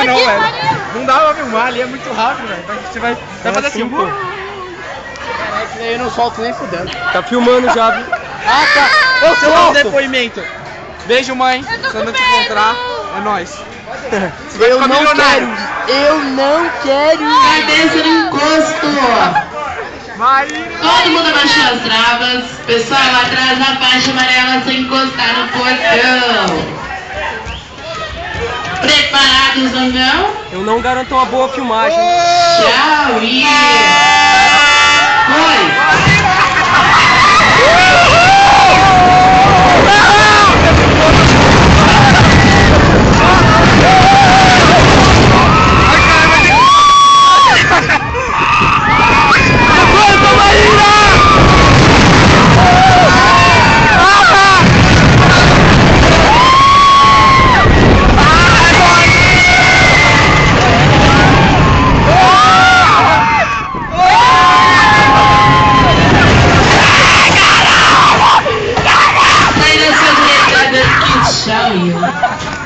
filma não, velho. Não dá pra filmar ali, é muito rápido, velho. Você vai fazer assim, pô. Caralho, isso daí eu não solto nem fudendo. Tá filmando já, viu? Ah, tá. Eu solto. Depoimento. Beijo, mãe. Quando eu te encontrar, é nóis. Eu não quero. Eu não quero. Cabeça no encosto. Todo mundo abaixou as travas. Pessoal, atrás da faixa amarela sem encostar no portão. Preparados ou não? Eu não garanto uma boa filmagem. Tchau e... Foi! Show you.